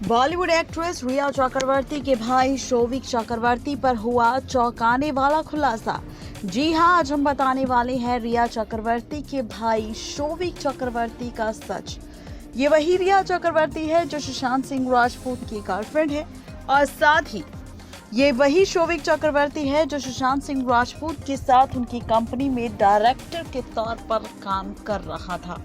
Bollywood actress रिया चक्रवर्ती के भाई शोविक चक्रवर्ती पर हुआ चौंकाने वाला खुलासा। जी हां, आज हम बताने वाले हैं रिया चक्रवर्ती के भाई शोविक चक्रवर्ती का सच। ये वही रिया चक्रवर्ती है जो सुशांत सिंह राजपूत की गर्लफ्रेंड है और साथ ही ये वही शोविक चक्रवर्ती है जो सुशांत सिंह राजपूत के साथ उनकी कंपनी में डायरेक्टर के तौर पर काम कर रहा था।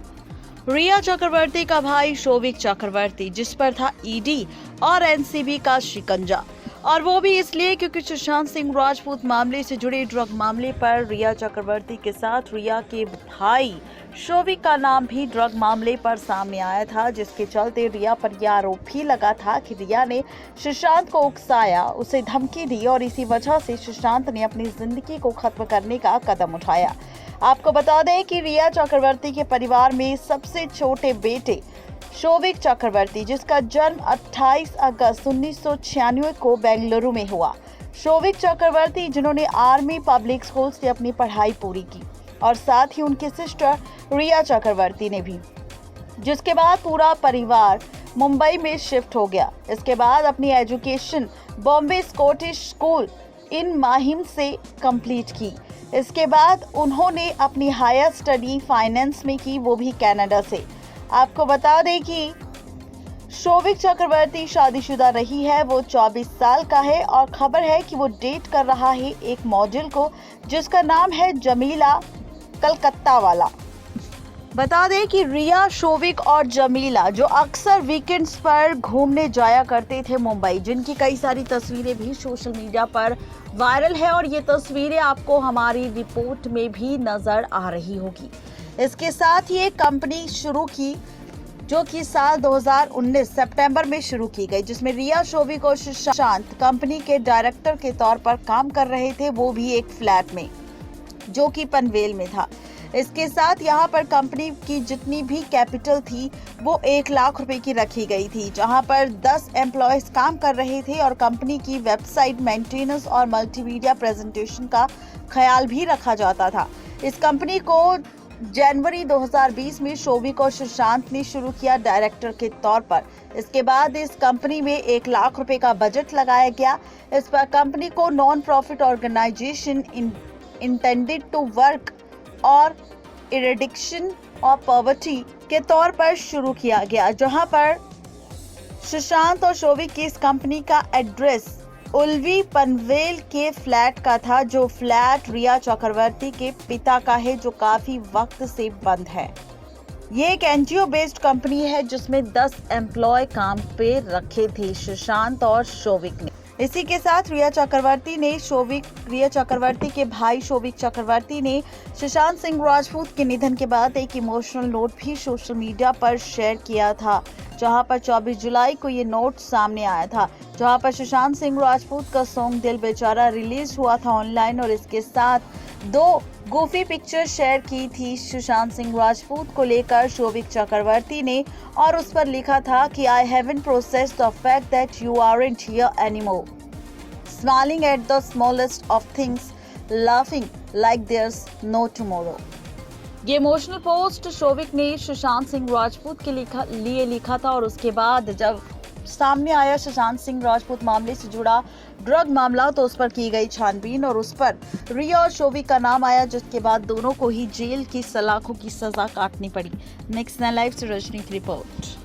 रिया चक्रवर्ती का भाई शोविक चक्रवर्ती, जिस पर था ईडी और एनसीबी का शिकंजा, और वो भी इसलिए क्योंकि सुशांत सिंह राजपूत मामले से जुड़े ड्रग मामले पर रिया चक्रवर्ती के साथ रिया के भाई शोविक का नाम भी ड्रग मामले पर सामने आया था, जिसके चलते रिया पर यह आरोप भी लगा था कि रिया ने सुशांत को उकसाया, उसे धमकी दी और इसी वजह से सुशांत ने अपनी जिंदगी को खत्म करने का कदम उठाया। आपको बता दें कि रिया चक्रवर्ती के परिवार में सबसे छोटे बेटे शोविक चक्रवर्ती, जिसका जन्म 28 अगस्त 1996 को बेंगलुरु में हुआ। शोविक चक्रवर्ती जिन्होंने आर्मी पब्लिक स्कूल से अपनी पढ़ाई पूरी की और साथ ही उनकी सिस्टर रिया चक्रवर्ती ने भी, जिसके बाद पूरा परिवार मुंबई में शिफ्ट हो गया। इसके बाद अपनी एजुकेशन बॉम्बे स्कॉटिश स्कूल इन माहिम से कंप्लीट की। इसके बाद उन्होंने अपनी हायर स्टडी फाइनेंस में की, वो भी कनाडा से। आपको बता दें कि शोविक चक्रवर्ती शादीशुदा रही है, वो 24 साल का है और खबर है कि वो डेट कर रहा है एक मॉडल को जिसका नाम है जमीला, कलकत्ता वाला। बता दें कि रिया, शोविक और जमीला जो अक्सर वीकेंड्स पर घूमने जाया करते थे मुंबई, जिनकी कई सारी तस्वीरें भी सोशल मीडिया पर वायरल है और ये तस्वीरें आपको हमारी रिपोर्ट में भी नजर आ रही होगी। इसके साथ ही एक कंपनी शुरू की जो कि साल 2019 सितंबर में शुरू की गई, जिसमें रिया, शोविक और सुशांत कंपनी के डायरेक्टर के तौर पर काम कर रहे थे, वो भी एक फ्लैट में जो कि पनवेल में था। इसके साथ यहाँ पर कंपनी की जितनी भी कैपिटल थी वो 1 लाख रुपए की रखी गई थी, जहाँ पर 10 एम्प्लॉयज काम कर रहे थे और कंपनी की वेबसाइट मेंटेनेंस और मल्टीमीडिया प्रेजेंटेशन का ख्याल भी रखा जाता था। इस कंपनी को जनवरी 2020 में शोविक और सुशांत ने शुरू किया डायरेक्टर के तौर पर। इसके बाद इस कंपनी में 1 लाख रुपए का बजट लगाया गया। इस पर कंपनी को non profit organization intended to work और इरेडिक्शन ऑफ पॉवर्टी के तौर पर शुरू किया गया, जहां पर सुशांत और शोविक की इस कंपनी का एड्रेस उल्वी पनवेल के फ्लैट का था, जो फ्लैट रिया चक्रवर्ती के पिता का है, जो काफी वक्त से बंद है। ये एक एनजीओ बेस्ड कंपनी है जिसमें 10 एम्प्लॉय काम पे रखे थे सुशांत और शोविक ने। इसी के साथ रिया चक्रवर्ती के भाई शोविक चक्रवर्ती ने सुशांत सिंह राजपूत के निधन के बाद एक इमोशनल नोट भी सोशल मीडिया पर शेयर किया था, जहां पर 24 जुलाई को ये नोट सामने आया था, जहां पर सुशांत सिंह राजपूत का सॉन्ग दिल बेचारा रिलीज हुआ था ऑनलाइन और इसके साथ 2 गूफी पिक्चर शेयर की थी सुशांत सिंह राजपूत को लेकर शोविक चक्रवर्ती ने, और उस पर लिखा था कि I haven't processed the fact that you aren't here anymore, smiling at the smallest of things, laughing like there's no tomorrow. ये इमोशनल पोस्ट शोविक ने सुशांत सिंह राजपूत के लिए लिखा था और उसके बाद जब सामने आया सुशांत सिंह राजपूत मामले से जुड़ा ड्रग मामला, तो उस पर की गई छानबीन और उस पर रिया और शोविक का नाम आया, जिसके बाद दोनों को ही जेल की सलाखों की सजा काटनी पड़ी। नेक्स्ट 9 लाइव से रजनी की रिपोर्ट।